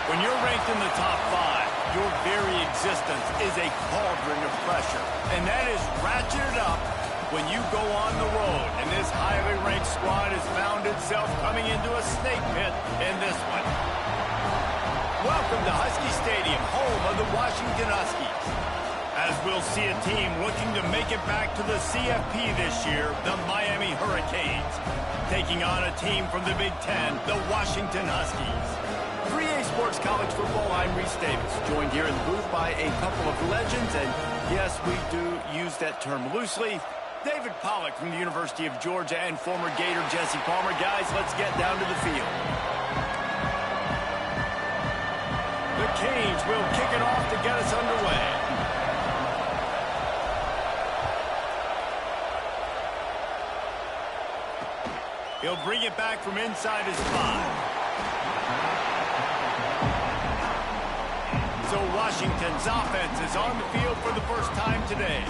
When you're ranked in the top 5, your very existence is a cauldron of pressure. And that is ratcheted up when you go on the road. And this highly ranked squad has found itself coming into a snake pit in this one. Welcome to Husky Stadium, home of the Washington Huskies. As we'll see a team looking to make it back to the CFB this year, the Miami Hurricanes, taking on a team from the Big Ten, the Washington Huskies. 3A Sports College Football, I'm Reese Davis, joined here in the booth by a couple of legends, and yes, we do use that term loosely. David Pollack from the University of Georgia and former Gator Jesse Palmer. Guys, let's get down to the field. The Canes will kick it off to get us underway. He'll bring it back from inside his 5. So Washington's offense is on the field for the first time today.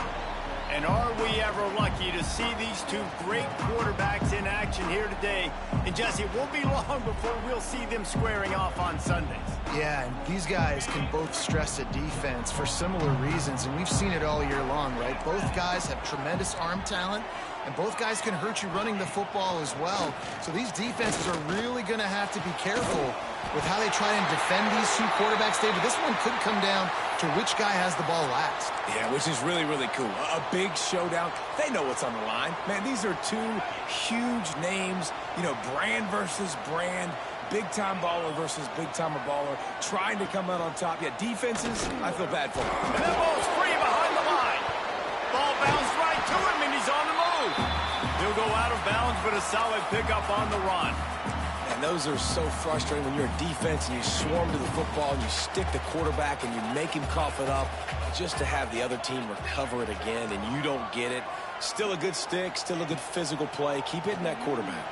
And are we ever lucky to see these two great quarterbacks in action here today? And Jesse, it won't be long before we'll see them squaring off on Sundays. Yeah, and these guys can both stress a defense for similar reasons, and we've seen it all year long, right? Both guys have tremendous arm talent, and both guys can hurt you running the football as well. So these defenses are really going to have to be careful with how they try and defend these two quarterbacks, David. This one could come down to which guy has the ball last. Yeah, which is really, really cool. A big showdown. They know what's on the line. Man, these are two huge names, you know, brand versus brand, big-time baller versus big-timer baller, trying to come out on top. Yeah, defenses, I feel bad for them. And that ball's free behind the line. Ball bounced right to him, and he's on the move. He'll go out of bounds, but a solid pickup on the run. And those are so frustrating when you're a defense and you swarm to the football and you stick the quarterback and you make him cough it up just to have the other team recover it again and you don't get it. Still a good stick, still a good physical play. Keep hitting that quarterback.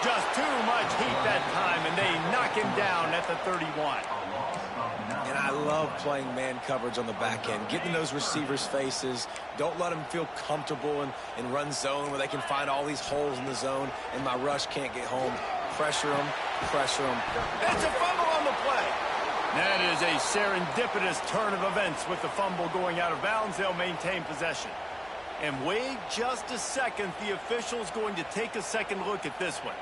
Just too much heat that time, and they knock him down at the 31. And I love playing man coverage on the back end, getting in those receivers' faces. Don't let them feel comfortable in run zone where they can find all these holes in the zone and my rush can't get home. Pressure them, pressure them. That's a fumble on the play. That is a serendipitous turn of events with the fumble going out of bounds. They'll maintain possession. And wait just a second. The official's going to take a second look at this one.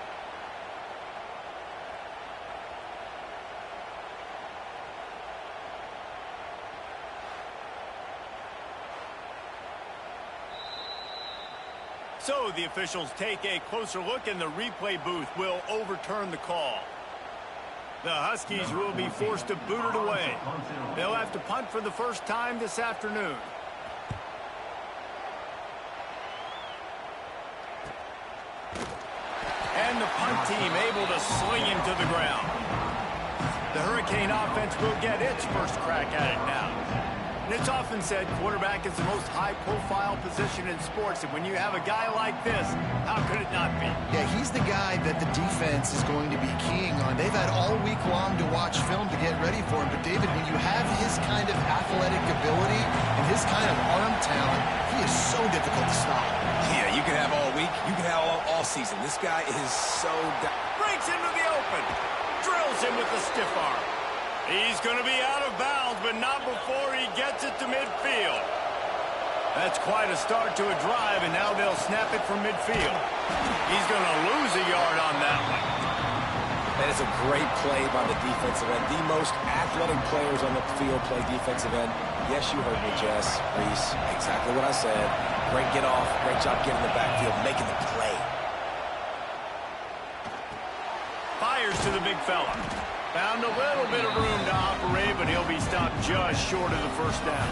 So the officials take a closer look, and the replay booth will overturn the call. The Huskies will be forced to boot it away. They'll have to punt for the first time this afternoon. And the punt team able to sling him to the ground. The Hurricane offense will get its first crack at it now. And it's often said quarterback is the most high-profile position in sports, and when you have a guy like this, how could it not be? Yeah, he's the guy that the defense is going to be keying on. They've had all week long to watch film to get ready for him, but David, when you have his kind of athletic ability and his kind of arm talent, he is so difficult to stop. Yeah, you can have all week, you can have all season. This guy is so... Breaks into the open. Drills him with the stiff arm. He's going to be out of bounds, but not before he gets it to midfield. That's quite a start to a drive, and now they'll snap it from midfield. He's going to lose a yard on that one. That is a great play by the defensive end. The most athletic players on the field play defensive end. Yes, you heard me, Jess, Reese. Exactly what I said. Great get off. Great job getting the backfield, making the play. Fires to the big fella. Found a little bit of room to operate, but he'll be stopped just short of the first down.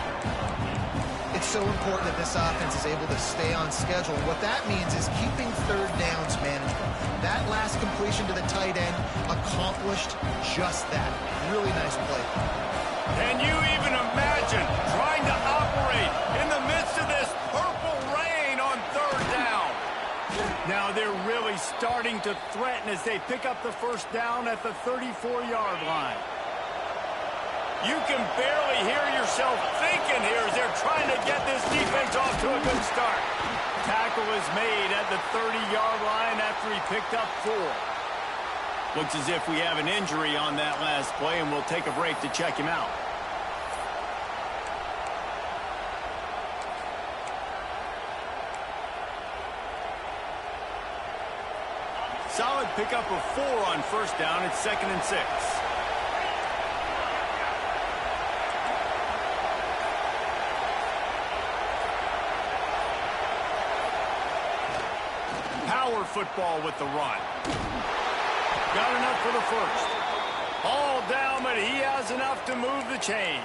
It's so important that this offense is able to stay on schedule. And what that means is keeping third downs manageable. That last completion to the tight end accomplished just that. Really nice play. Can you even imagine trying to operate in the midst of this purple rain on third down? Now they're really starting to threaten as they pick up the first down at the 34-yard line. You can barely hear yourself thinking here as they're trying to get this defense off to a good start. Tackle is made at the 30-yard line after he picked up 4. Looks as if we have an injury on that last play, and we'll take a break to check him out. Solid pickup of 4 on first down. It's 2nd and 6. Power football with the run. Got enough for the first. All down, but he has enough to move the chains.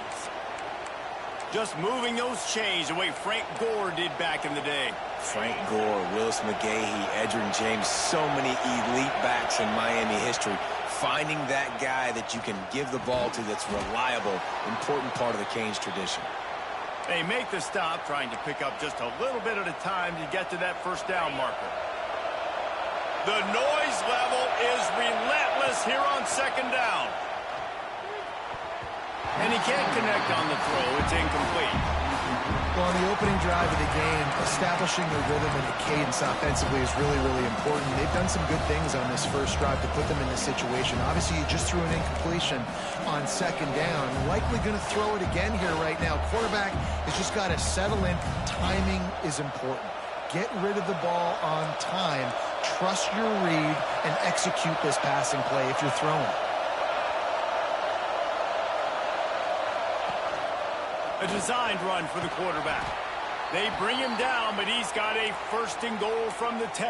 Just moving those chains the way Frank Gore did back in the day. Frank Gore, Willis McGahee, Edgerrin James, so many elite backs in Miami history. Finding that guy that you can give the ball to that's reliable, important part of the Canes tradition. They make the stop, trying to pick up just a little bit at a time to get to that first down marker. The noise level is relentless here on 2nd down. And he can't connect on the throw. It's incomplete. Well, on the opening drive of the game, establishing the rhythm and the cadence offensively is really, really important. They've done some good things on this first drive to put them in this situation. Obviously, you just threw an incompletion on 2nd down. Likely going to throw it again here right now. Quarterback has just got to settle in. Timing is important. Get rid of the ball on time. Trust your read and execute this passing play if you're throwing. A designed run for the quarterback. They bring him down, but he's got a 1st and goal from the 10.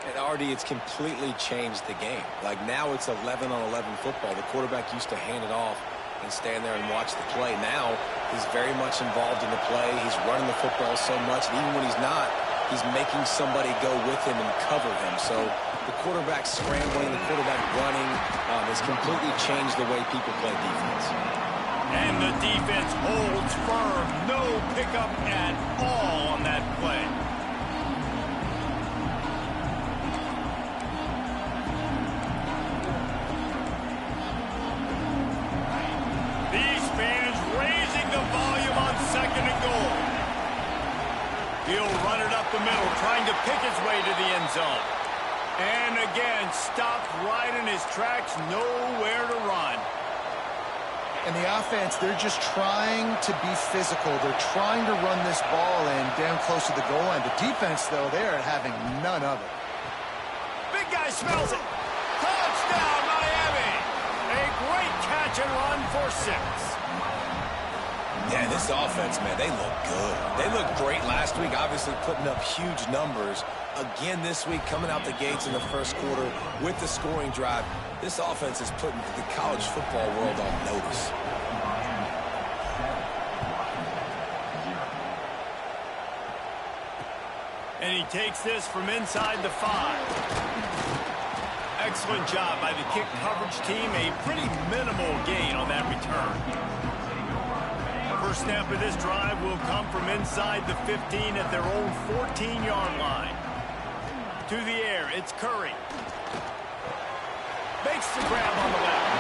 And Artie, it's completely changed the game. Like now it's 11-on-11 football. The quarterback used to hand it off and stand there and watch the play. Now he's very much involved in the play. He's running the football so much, and even when he's not, he's making somebody go with him and cover him. So the quarterback scrambling, the quarterback running has completely changed the way people play defense. And the defense holds firm. No pickup at all on that play. These fans raising the volume on 2nd and goal. He'll run it up the middle, trying to pick his way to the end zone. And again, stopped right in his tracks, nowhere to run. And the offense, they're just trying to be physical. They're trying to run this ball in down close to the goal line. The defense, though, they are having none of it. Big guy smells it. Touchdown, Miami. A great catch and run for 6. Yeah, this offense, man, they look good. They looked great last week, obviously putting up huge numbers. Again this week, coming out the gates in the first quarter with the scoring drive. This offense is putting the college football world on notice. And he takes this from inside the 5. Excellent job by the kick coverage team. A pretty minimal gain on that return. First snap of this drive will come from inside the 15 at their own 14-yard line. To the air, it's Curry. Makes the grab on the left.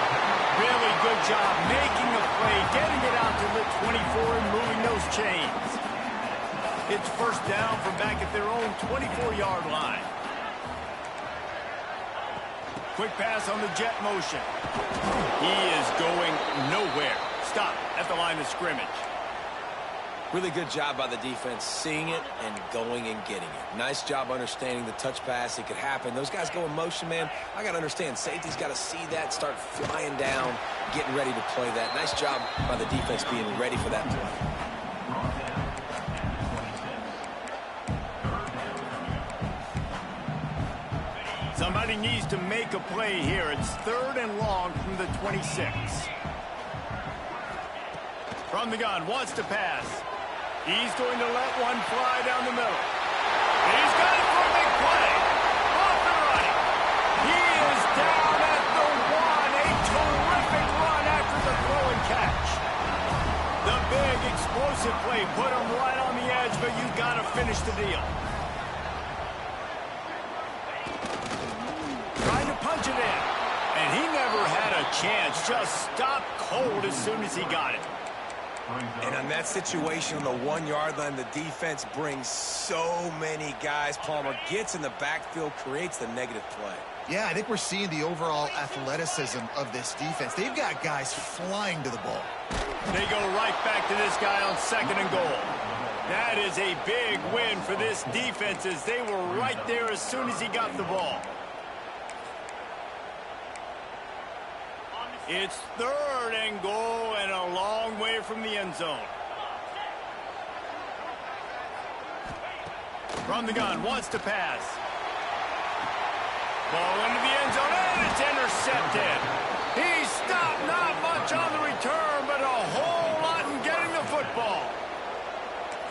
Really good job making a play, getting it out to the 24 and moving those chains. It's first down from back at their own 24-yard line. Quick pass on the jet motion. He is going nowhere. Stop at the line of scrimmage. Really good job by the defense, seeing it and going and getting it. Nice job understanding the touch pass. It could happen. Those guys go in motion, man. I got to understand, safety's got to see that, start flying down, getting ready to play that. Nice job by the defense being ready for that play. Somebody needs to make a play here. It's 3rd and long from the 26. From the gun, wants to pass. He's going to let one fly down the middle. He's got it for a big play. Off and running. He is down at the 1. A terrific run after the throw and catch. The big explosive play put him right on the edge, but you got to finish the deal. Trying to punch it in. And he never had a chance. Just stopped cold as soon as he got it. And on that situation on the 1-yard line, the defense brings so many guys. Palmer gets in the backfield, creates the negative play. Yeah, I think we're seeing the overall athleticism of this defense. They've got guys flying to the ball. They go right back to this guy on 2nd and goal. That is a big win for this defense as they were right there as soon as he got the ball. It's 3rd and goal and a long way from the end zone. From the gun, wants to pass. Ball into the end zone, and it's intercepted. He stopped, not much on the return, but a whole lot in getting the football.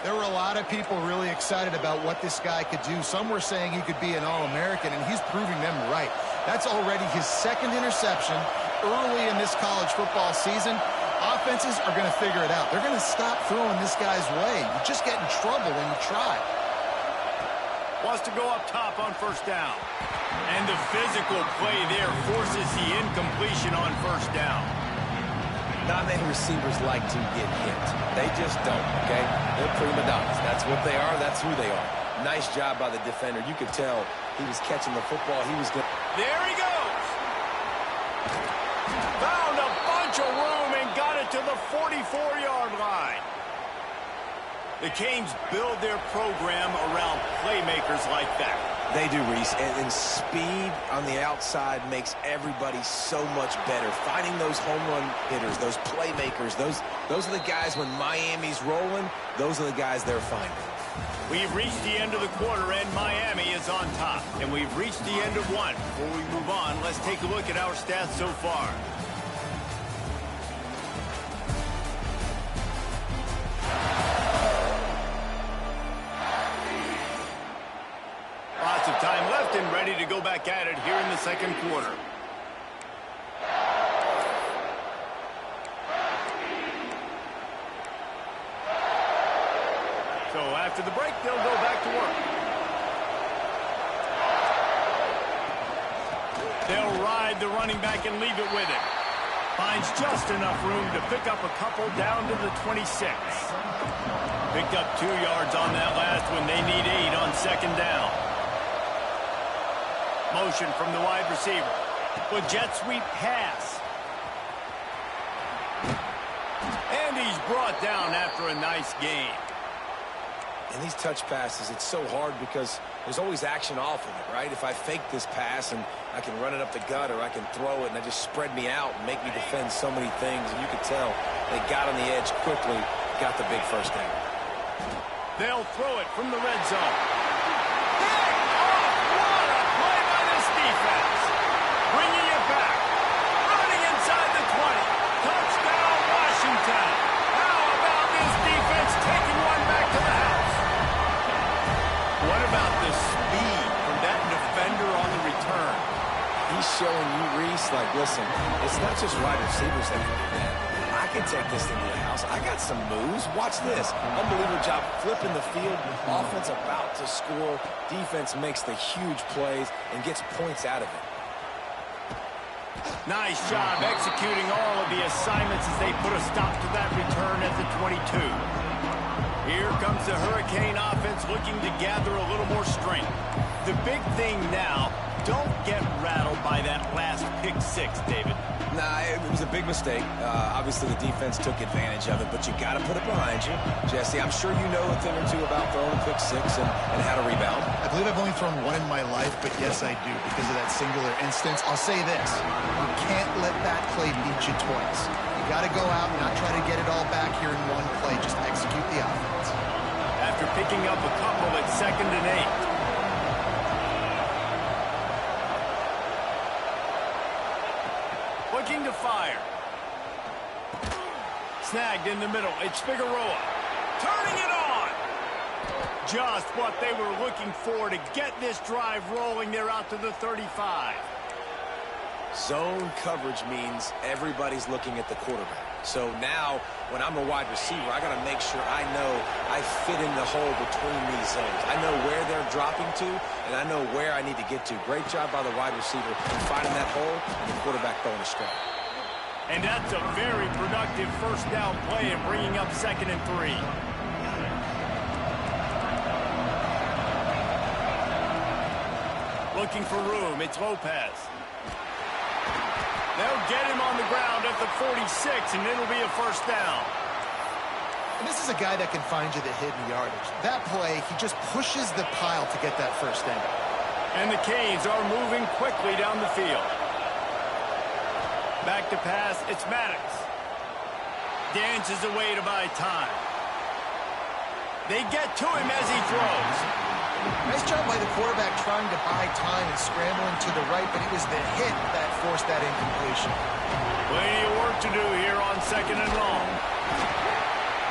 There were a lot of people really excited about what this guy could do. Some were saying he could be an All-American, and he's proving them right. That's already his 2nd interception early in this college football season. Offenses are going to figure it out. They're going to stop throwing this guy's way. You just get in trouble when you try. Wants to go up top on 1st down. And the physical play there forces the incompletion on 1st down. Not many receivers like to get hit. They just don't, okay? They're prima donnas. That's what they are. That's who they are. Nice job by the defender. You could tell he was catching the football. He was good. There he goes. Found a bunch of room and got it to the 44-yard line. The Canes build their program around playmakers like that. They do, Reese, and speed on the outside makes everybody so much better. Finding those home run hitters, those playmakers, those are the guys when Miami's rolling, those are the guys they're finding. We've reached the end of the quarter, and Miami is on top. And we've reached the end of one. Before we move on, let's take a look at our stats so far. Lots of time left and ready to go back at it here in the 2nd quarter. So after the break, they'll go back to work. They'll ride the running back and leave it with him. Finds just enough room to pick up a couple down to the 26. Picked up 2 yards on that last one. They need 8 on 2nd down. Motion from the wide receiver. With jet sweep pass. And he's brought down after a nice gain. And these touch passes, it's so hard because there's always action off of it, right? If I fake this pass and I can run it up the gut or I can throw it and it just spread me out and make me defend so many things. And you could tell they got on the edge quickly, got the big 1st down. They'll throw it from the red zone. Pick off! What a play by this defense. Bringing it back. Running inside the 20. Touchdown, Washington. How about this defense taking one back to the house? What about the speed from that defender on the return? He's showing you, Reese, like, listen, it's not just wide receivers that can do that. I can take this thing to the house. I got some moves. Watch this. Unbelievable job flipping the field. Offense about to score. Defense makes the huge plays and gets points out of it. Nice job executing all of the assignments as they put a stop to that return at the 22. Here comes the Hurricane offense looking to gather a little more strength. The big thing now, don't get rattled by that last pick 6, David. Nah, it was a big mistake. Obviously, the defense took advantage of it, but you got to put it behind you. Jesse, I'm sure you know a thing or two about throwing a pick 6 and how to rebound. I believe I've only thrown one in my life, but yes, I do because of that singular instance. I'll say this. You can't let that play beat you twice. You got to go out and not try to get it all back here in one play. Just execute the offense. After picking up a couple at 2nd and 8. Looking to fire. Snagged in the middle. It's Figueroa. Turning it on. Just what they were looking for to get this drive rolling. They're out to the 35. Zone coverage means everybody's looking at the quarterback. So now, when I'm a wide receiver, I got to make sure I know I fit in the hole between these zones. I know where they're dropping to, and I know where I need to get to. Great job by the wide receiver in finding that hole and the quarterback throwing a strike. And that's a very productive first down play and bringing up 2nd and 3. Looking for room. It's Lopez. They'll get him on the ground at the 46, and it'll be a first down. And this is a guy that can find you the hidden yardage. That play, he just pushes the pile to get that first down. And the Canes are moving quickly down the field. Back to pass, it's Maddox. Dances away to buy time. They get to him as he throws. Nice job by the quarterback trying to buy time and scrambling to the right, but it was the hit that forced that incompletion. Plenty of work to do here on 2nd and long.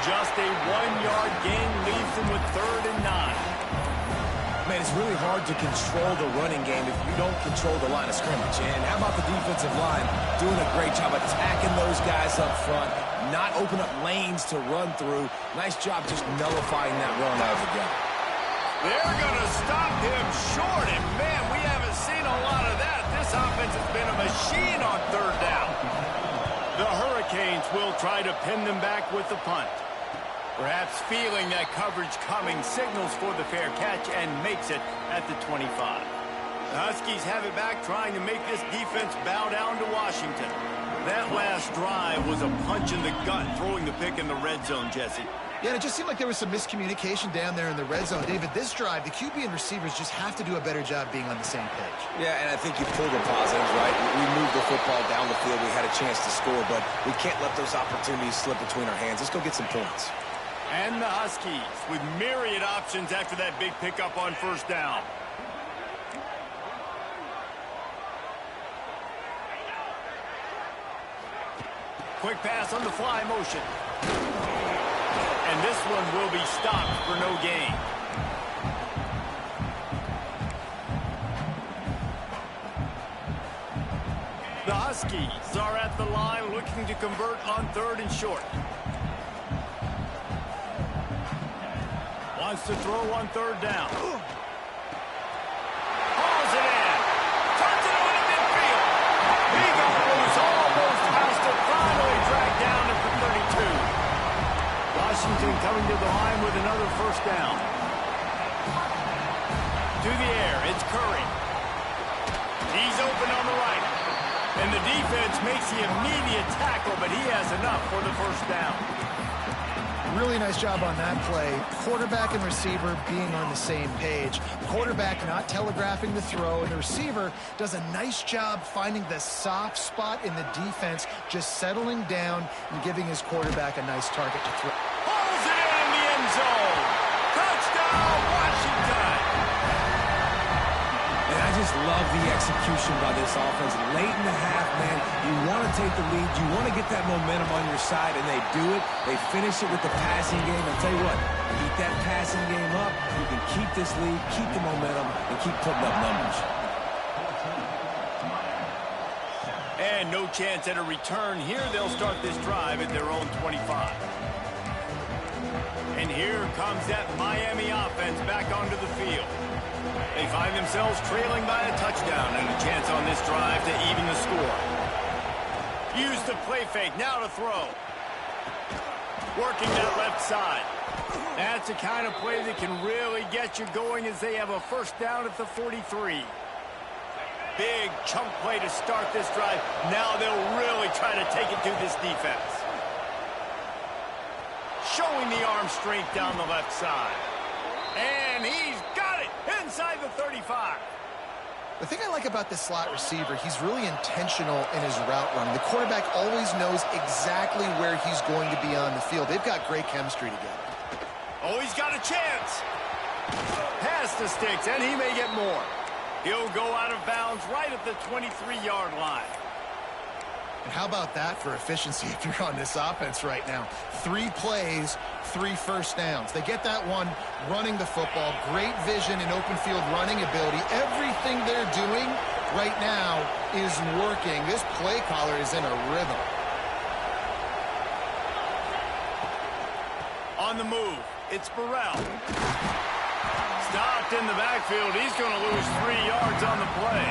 Just a 1-yard gain leaves them with 3rd and 9. Man, it's really hard to control the running game if you don't control the line of scrimmage. And how about the defensive line doing a great job attacking those guys up front, not open up lanes to run through. Nice job just nullifying that run out of the gun. They're going to stop him short, and man, we haven't seen a lot of that. This offense has been a machine on 3rd down. The Hurricanes will try to pin them back with the punt. Perhaps feeling that coverage coming, signals for the fair catch and makes it at the 25. The Huskies have it back, trying to make this defense bow down to Washington. That last drive was a punch in the gut, throwing the pick in the red zone, Jesse. Yeah, and it just seemed like there was some miscommunication down there in the red zone. David, this drive, the QB and receivers just have to do a better job being on the same page. Yeah, and I think you pulled the positives, right? We moved the football down the field. We had a chance to score, but we can't let those opportunities slip between our hands. Let's go get some points. And the Huskies with myriad options after that big pickup on 1st down. Quick pass on the fly motion. And this one will be stopped for no gain. The Huskies are at the line looking to convert on 3rd and short. Wants to throw on 3rd down. Hauls it in. Turns it on to midfield. He goes almost past it. Finally dragged down at the 32. Washington coming to the line with another first down. To the air, it's Curry. He's open on the right. And the defense makes the immediate tackle, but he has enough for the first down. Really nice job on that play. Quarterback and receiver being on the same page. Quarterback not telegraphing the throw, and the receiver does a nice job finding the soft spot in the defense, just settling down and giving his quarterback a nice target to throw. Pulls it in the end zone. Touchdown, Washington. And I just love the execution by this offense. Late in the half, man, you want to take the lead. You want to get that momentum on your side, and they do it. They finish it with the passing game. I'll tell you what, keep that passing game up. You can keep this lead, keep the momentum, and keep putting up numbers. And no chance at a return here. They'll start this drive at their own 25. And here comes that Miami offense back onto the field. They find themselves trailing by a touchdown and a chance on this drive to even the score. Use the play fake, now to throw. Working that left side. That's the kind of play that can really get you going as they have a first down at the 43. Big chunk play to start this drive. Now they'll really try to take it to this defense. Showing the arm strength down the left side. And he's got it inside the 35. The thing I like about this slot receiver, he's really intentional in his route running. The quarterback always knows exactly where he's going to be on the field. They've got great chemistry together. Oh, he's got a chance. Pass the sticks, and he may get more. He'll go out of bounds right at the 23-yard line. And how about that for efficiency if you're on this offense right now? 3 plays, 3 first downs. They get that one running the football. Great vision and open field running ability. Everything they're doing right now is working. This play caller is in a rhythm. On the move, it's Burrell. Stopped in the backfield. He's going to lose 3 yards on the play.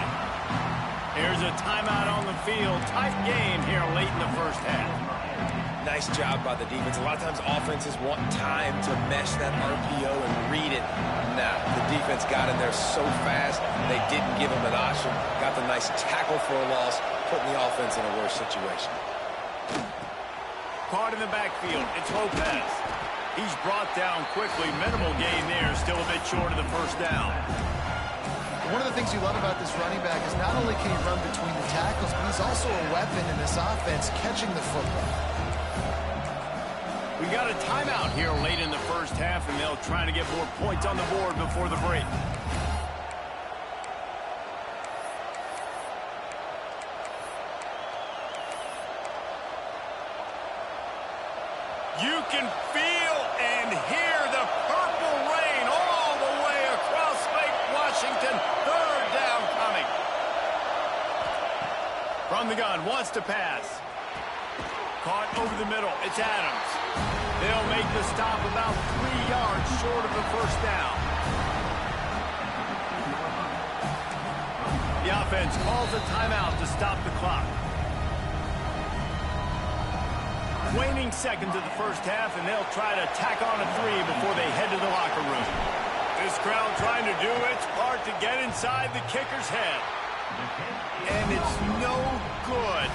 Here's a timeout on the field. Tight game here late in the first half. Nice job by the defense. A lot of times offenses want time to mesh that RPO and read it. Nah, the defense got in there so fast, they didn't give him an option. Got the nice tackle for a loss, putting the offense in a worse situation. Caught in the backfield. It's Lopez. He's brought down quickly. Minimal gain there. Still a bit short of the first down. One of the things you love about this running back is not only can he run between the tackles, but he's also a weapon in this offense catching the football. We got a timeout here late in the first half, and they'll try to get more points on the board before the break. You can feel and hear the purple rain all the way across Lake Washington. Third down coming. From the gun, wants to pass. Caught over the middle. It's Adams. They'll make the stop about 3 yards short of the first down. The offense calls a timeout to stop the clock. Waning seconds of the first half, and they'll try to tack on a 3 before they head to the locker room. This crowd trying to do its part to get inside the kicker's head. And it's no good.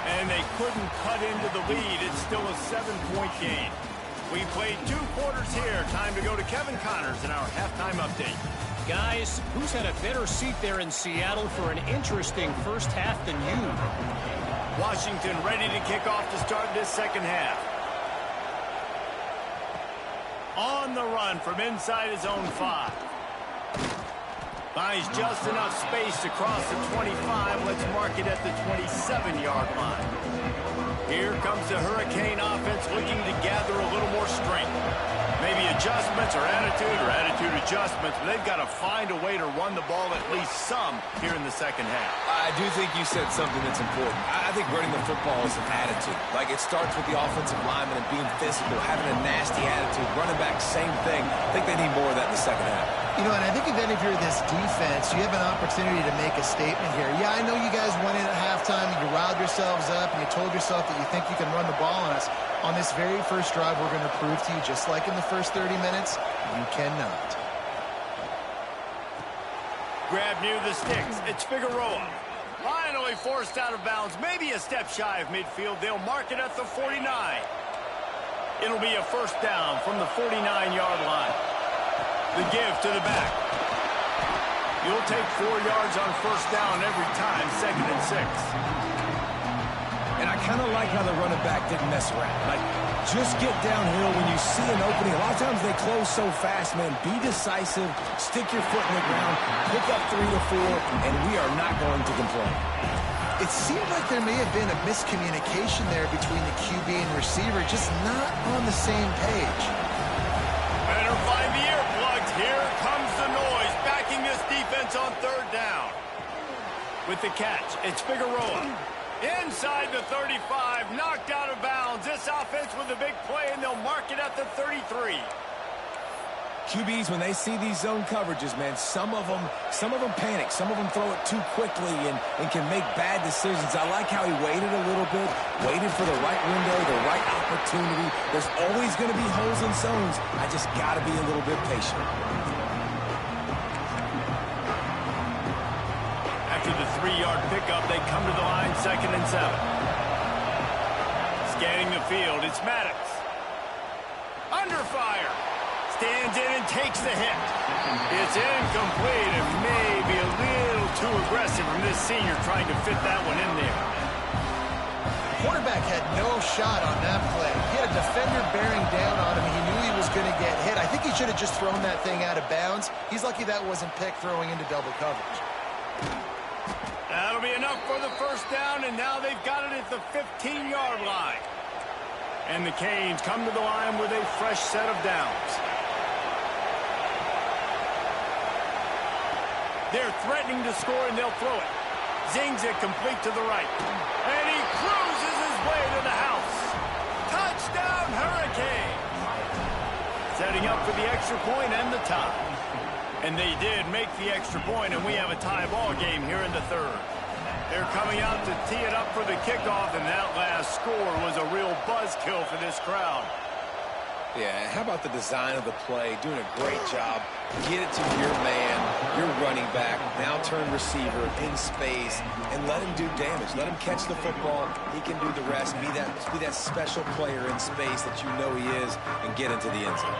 And they couldn't cut into the lead. It's still a 7-point game. We played 2 quarters here. Time to go to Kevin Connors in our halftime update. Guys, who's had a better seat there in Seattle for an interesting first half than you? Washington ready to kick off to start this second half. On the run from inside his own 5. Finds just enough space to cross the 25. Let's mark it at the 27-yard line. Here comes the Hurricane offense looking to gather a little more strength. Maybe adjustments or attitude adjustments, but they've got to find a way to run the ball at least some here in the second half. I do think you said something that's important. I think running the football is an attitude. Like, it starts with the offensive lineman and being physical, having a nasty attitude. Running back, same thing. I think they need more of that in the second half. You know, and I think even if you're this defense, you have an opportunity to make a statement here. Yeah, I know you guys went in at halftime, and you riled yourselves up, and you told yourself that you think you can run the ball on us. On this very first drive, we're going to prove to you, just like in the first 30 minutes, you cannot. Grab near the sticks. It's Figueroa. Finally forced out of bounds. Maybe a step shy of midfield. They'll mark it at the 49. It'll be a first down from the 49-yard line. The give to the back. You'll take 4 yards on first down every time, 2nd and 6. And I kind of like how the running back didn't mess around. Like, just get downhill when you see an opening. A lot of times they close so fast, man. Be decisive, stick your foot in the ground, pick up 3 to 4, and we are not going to complain. It seemed like there may have been a miscommunication there between the QB and receiver, just not on the same page. Better find the earplugs. Here comes the noise, backing this defense on third down. With the catch, it's Figueroa. Inside the 35, knocked out of bounds. This offense with a big play, and they'll mark it at the 33. QBs, when they see these zone coverages, man, some of them panic. Some of them throw it too quickly and can make bad decisions. I like how he waited a little bit, waited for the right window, the right opportunity. There's always going to be holes in zones. I just got to be a little bit patient. After the 3-yard pickup, they come to the line, 2nd and 7. Scanning the field, it's Maddox. Under fire. Stands in and takes the hit. It's incomplete and maybe a little too aggressive from this senior trying to fit that one in there. Quarterback had no shot on that play. He had a defender bearing down on him. He knew he was going to get hit. I think he should have just thrown that thing out of bounds. He's lucky that wasn't picked throwing into double coverage. That'll be enough for the first down, and now they've got it at the 15-yard line. And the Canes come to the line with a fresh set of downs. They're threatening to score, and they'll throw it. Zings it complete to the right. And he cruises his way to the house. Touchdown, Hurricane! Setting up for the extra point and the tie. And they did make the extra point, and we have a tie ball game here in the third. They're coming out to tee it up for the kickoff, and that last score was a real buzzkill for this crowd. Yeah, how about the design of the play? Doing a great job. Get it to your man, your running back, now turn receiver in space, and let him do damage. Let him catch the football. He can do the rest. Be that special player in space that you know he is, and get into the end zone.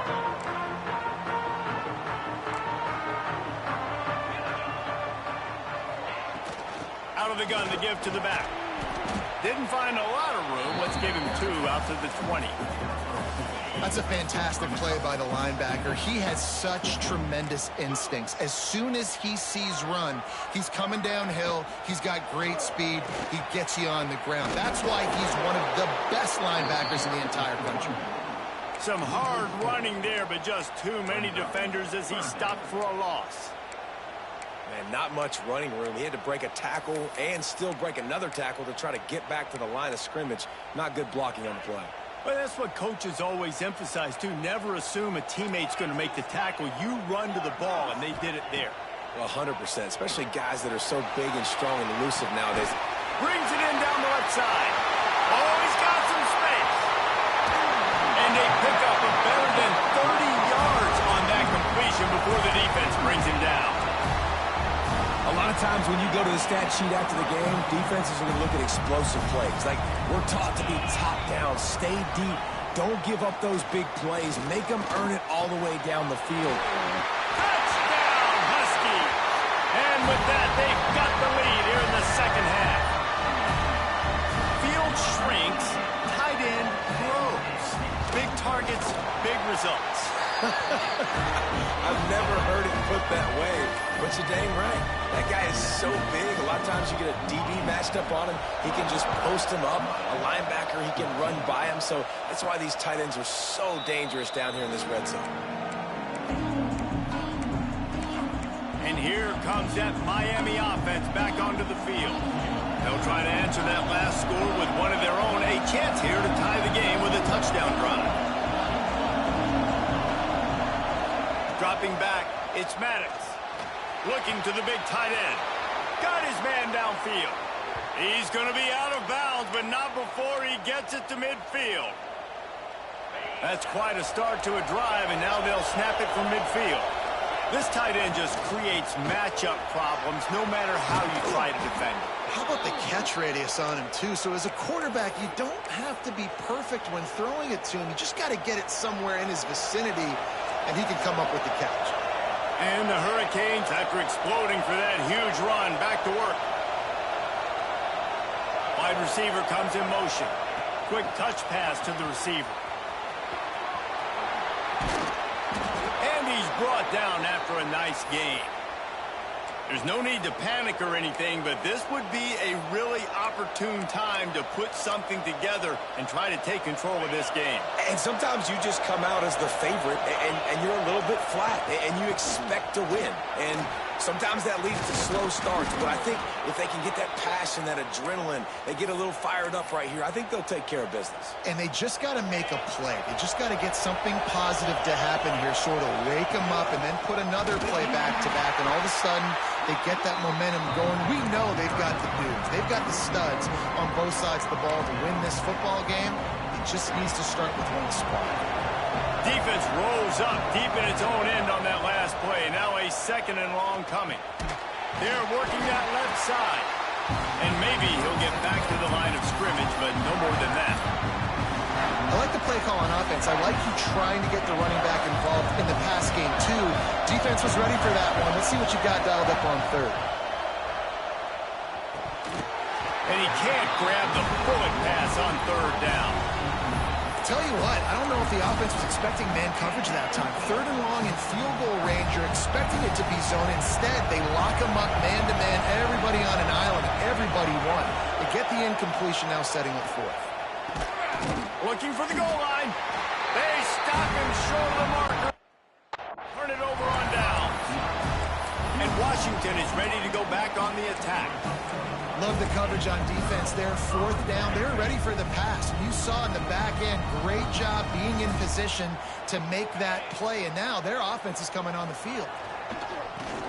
Out of the gun to give to the back. Didn't find a lot of room. Let's give him 2 out to the 20. That's a fantastic play by the linebacker. He has such tremendous instincts. As soon as he sees run, he's coming downhill. He's got great speed. He gets you on the ground. That's why he's one of the best linebackers in the entire country. Some hard running there, but just too many defenders as he stopped for a loss. Man, not much running room. He had to break a tackle and still break another tackle to try to get back to the line of scrimmage. Not good blocking on the play. Well, that's what coaches always emphasize, too. Never assume a teammate's going to make the tackle. You run to the ball, and they did it there. Well, 100%, especially guys that are so big and strong and elusive nowadays. Brings it in down the left side. Oh, he's got some space. And they pick up a better than 30 yards on that completion before the defense brings him down. A lot of times when you go to the stat sheet after the game, defenses are going to look at explosive plays. Like, we're taught to be top down, stay deep, don't give up those big plays, make them earn it all the way down the field. Touchdown, Huskies! And with that, they've got the lead here in the second half. Field shrinks, tight end grows. Big targets, big results. I've never heard it put that way, but you're dang right. That guy is so big. A lot of times you get a DB matched up on him. He can just post him up. A linebacker, he can run by him. So that's why these tight ends are so dangerous down here in this red zone. And here comes that Miami offense back onto the field. They'll try to answer that last score with one of their own. A chance here to tie the game with a touchdown drive. Dropping back, it's Maddox. Looking to the big tight end. Got his man downfield. He's going to be out of bounds, but not before he gets it to midfield. That's quite a start to a drive, and now they'll snap it from midfield. This tight end just creates matchup problems no matter how you try to defend it. How about the catch radius on him, too? So as a quarterback, you don't have to be perfect when throwing it to him. You just got to get it somewhere in his vicinity, and he can come up with the catch. And the Hurricanes, after exploding for that huge run, back to work. Wide receiver comes in motion. Quick touch pass to the receiver. And he's brought down after a nice game. There's no need to panic or anything, but this would be a really opportune time to put something together and try to take control of this game. And sometimes you just come out as the favorite, and you're a little bit flat, and you expect to win. And sometimes that leads to slow starts, but I think if they can get that passion, that adrenaline, they get a little fired up right here, I think they'll take care of business. And they just got to make a play. They just got to get something positive to happen here, sort of wake them up, and then put another play back-to-back, and all of a sudden they get that momentum going. We know they've got the dudes. They've got the studs on both sides of the ball to win this football game. It just needs to start with one spark. Defense rolls up deep in its own end on that last play. Now a second and long coming. They're working that left side. And maybe he'll get back to the line of scrimmage, but no more than that. I like the play call on offense. I like you trying to get the running back involved in the pass game, too. Defense was ready for that one. Let's see what you got dialed up on third. And he can't grab the bullet pass on third down. Tell you what, I don't know if the offense was expecting man coverage that time. Third and long in field goal range, you're expecting it to be zone. Instead, they lock them up man-to-man, everybody on an island, everybody won. They get the incompletion, now setting it forth. Looking for the goal line. They stop him short of the marker. Turn it over on down. And Washington is ready to go back on the attack. Love the coverage on defense there. Fourth down. They're ready for the pass. You saw in the back end, great job being in position to make that play. And now their offense is coming on the field.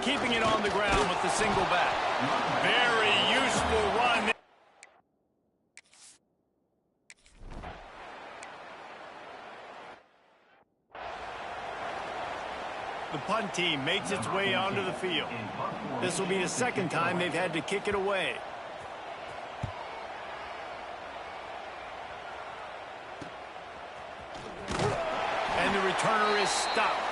Keeping it on the ground with the single back. Very useful punt team makes its way onto the field. This will be the second time they've had to kick it away. And the returner is stopped.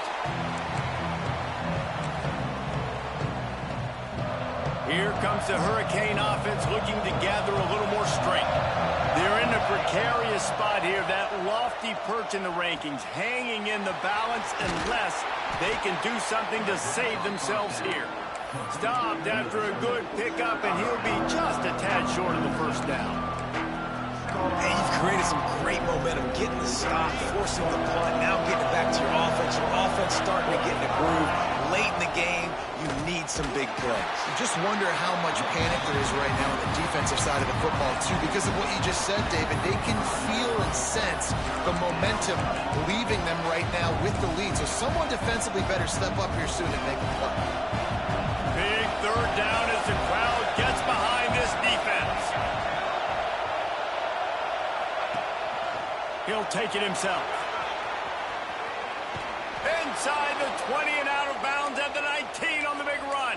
Here comes the Hurricane offense looking to gather a little more strength. They're in a precarious spot here, that lofty perch in the rankings, hanging in the balance unless they can do something to save themselves here. Stopped after a good pickup, and he'll be just a tad short of the first down. And you've created some great momentum, getting the stop, forcing the punt, now getting it back to your offense. Your offense starting to get in a groove. Late in the game, you need some big plays. You just wonder how much panic there is right now on the defensive side of the football, too, because of what you just said, David. They can feel and sense the momentum leaving them right now with the lead. So someone defensively better step up here soon and make a play. Big third down as the crowd gets behind this defense. He'll take it himself. Inside the 20 and out of bounds at the 19 on the big run.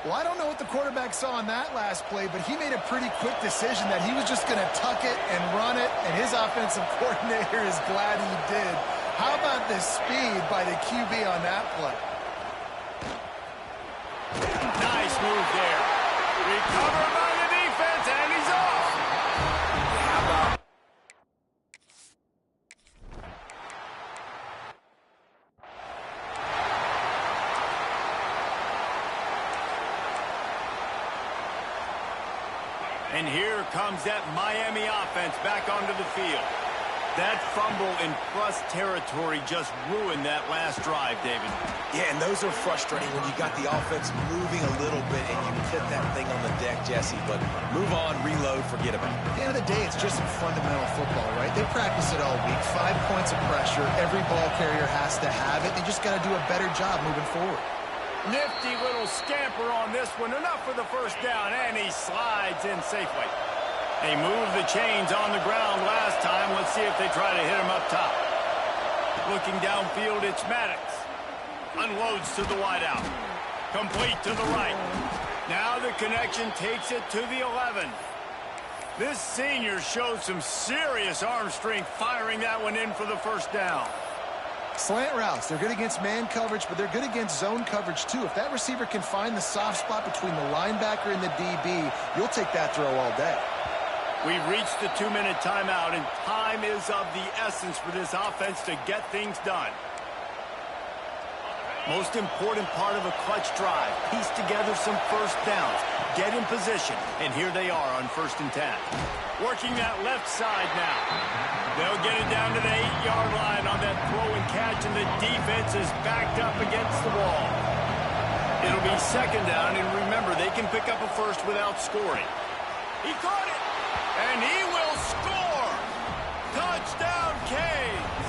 Well, I don't know what the quarterback saw on that last play, but he made a pretty quick decision that he was just going to tuck it and run it, and his offensive coordinator is glad he did. How about the speed by the QB on that play? Nice move there. Recovered by the defense, and he's off. How about... And here comes that Miami offense back onto the field. That fumble in plus territory just ruined that last drive, David. Yeah, and those are frustrating when you got the offense moving a little bit and you put that thing on the deck, Jesse. But move on, reload, forget about it. At the end of the day, it's just some fundamental football, right? They practice it all week. 5 points of pressure. Every ball carrier has to have it. They just got to do a better job moving forward. Nifty little scamper on this one. Enough for the first down, and he slides in safely. They moved the chains on the ground last time. Let's see if they try to hit him up top. Looking downfield, it's Maddox. Unloads to the wideout. Complete to the right. Now the connection takes it to the 11. This senior shows some serious arm strength firing that one in for the first down. Slant routes, they're good against man coverage, but they're good against zone coverage too. If that receiver can find the soft spot between the linebacker and the DB, you'll take that throw all day. We've reached the 2-minute timeout, and time is of the essence for this offense to get things done. Most important part of a clutch drive, piece together some first downs, get in position, and here they are on 1st and 10. Working that left side now. They'll get it down to the 8-yard line on that throw and catch, and the defense is backed up against the wall. It'll be 2nd down, and remember, they can pick up a first without scoring. He caught it, and he will score! Touchdown, Canes!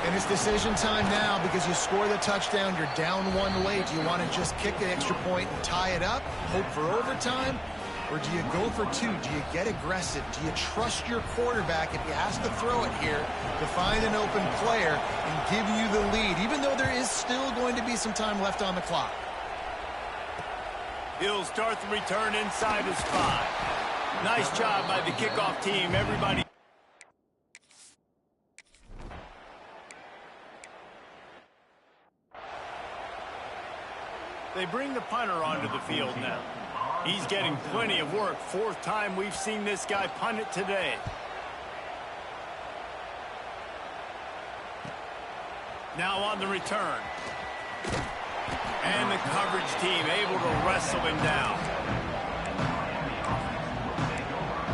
And it's decision time now because you score the touchdown, you're down 1 late. Do you want to just kick the extra point and tie it up, hope for overtime? Or do you go for 2? Do you get aggressive? Do you trust your quarterback if he has to throw it here to find an open player and give you the lead, even though there is still going to be some time left on the clock? He'll start the return inside his 5. Nice job by the kickoff team. Everybody. They bring the punter onto the field now. He's getting plenty of work. 4th time we've seen this guy punt it today. Now on the return. And the coverage team able to wrestle him down.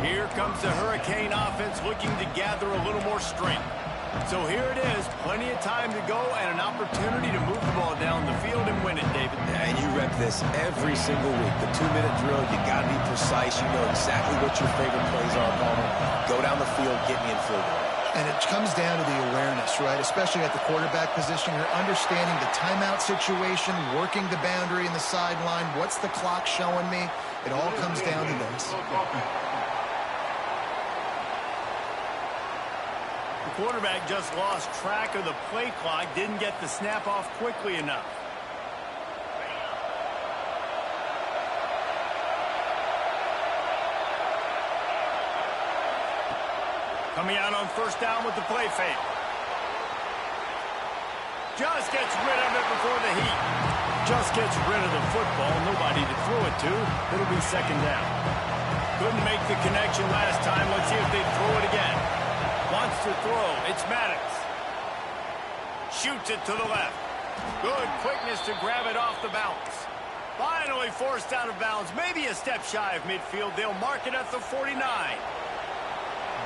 Here comes the Hurricane offense looking to gather a little more strength. So here it is, plenty of time to go and an opportunity to move the ball down the field and win it, David. Yeah, and you rep this every single week. The 2-minute drill, you got to be precise. You know exactly what your favorite plays are, Palmer. Go down the field, get me in field goal. And it comes down to the awareness, right? Especially at the quarterback position. You're understanding the timeout situation, working the boundary and the sideline. What's the clock showing me? It all comes down to this. The quarterback just lost track of the play clock, didn't get the snap off quickly enough. Coming out on first down with the play fake. Just gets rid of it before the heat. Just gets rid of the football. Nobody to throw it to. It'll be second down. Couldn't make the connection last time. Let's see if they throw it again. Wants to throw. It's Maddox. Shoots it to the left. Good quickness to grab it off the bounce. Finally forced out of bounds. Maybe a step shy of midfield. They'll mark it at the 49.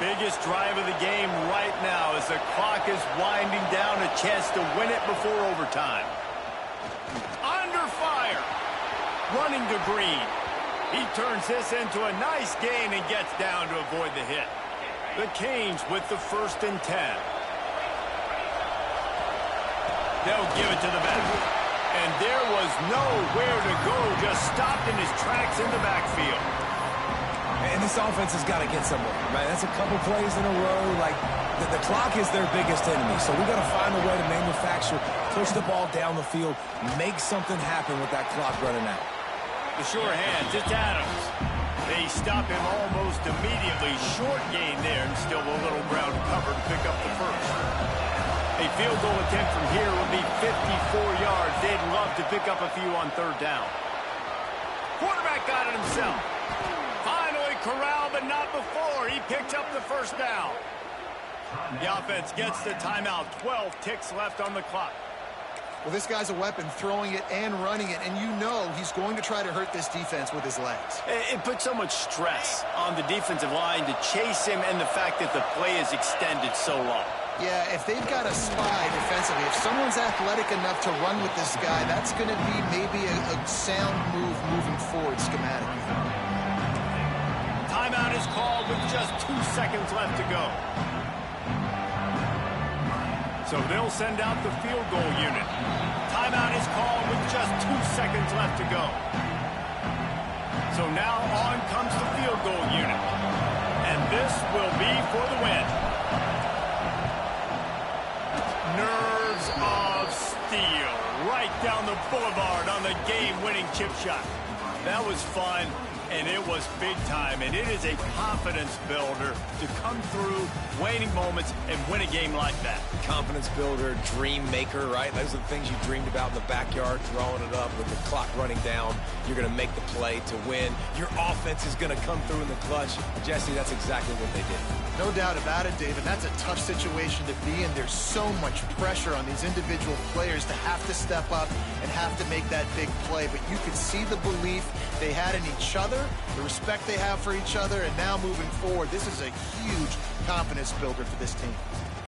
Biggest drive of the game right now as the clock is winding down, a chance to win it before overtime. Under fire. Running to Green. He turns this into a nice gain and gets down to avoid the hit. The Canes with the 1st and 10. They'll give it to the back. And there was nowhere to go, just stopped in his tracks in the backfield. And this offense has got to get somewhere, right? That's a couple plays in a row. Like, the clock is their biggest enemy. So we got to find a way to manufacture, push the ball down the field, make something happen with that clock running out. The sure hands, it's Adams. They stop him almost immediately. Short gain there, and still a little ground cover to pick up the first. A field goal attempt from here would be 54 yards. They'd love to pick up a few on third down. Quarterback got it himself. Finally corralled, but not before. He picked up the first down. The offense gets the timeout. 12 ticks left on the clock. Well, this guy's a weapon, throwing it and running it, and you know he's going to try to hurt this defense with his legs. It puts so much stress on the defensive line to chase him and the fact that the play is extended so long. Yeah, if they've got a spy defensively, if someone's athletic enough to run with this guy, that's going to be maybe a sound move moving forward schematically. Timeout is called with just 2 seconds left to go. So they'll send out the field goal unit. Timeout is called with just 2 seconds left to go. So now on comes the field goal unit. And this will be for the win. Nerves of steel. Right down the boulevard on the game-winning chip shot. That was fun. And it was big time, and it is a confidence builder to come through waning moments and win a game like that. Confidence builder, dream maker, right? Those are the things you dreamed about in the backyard, throwing it up with the clock running down. You're going to make the play to win. Your offense is going to come through in the clutch. Jesse, that's exactly what they did. No doubt about it, David. That's a tough situation to be in. There's so much pressure on these individual players to have to step up and have to make that big play. But you could see the belief they had in each other, the respect they have for each other, and now moving forward, this is a huge confidence builder for this team.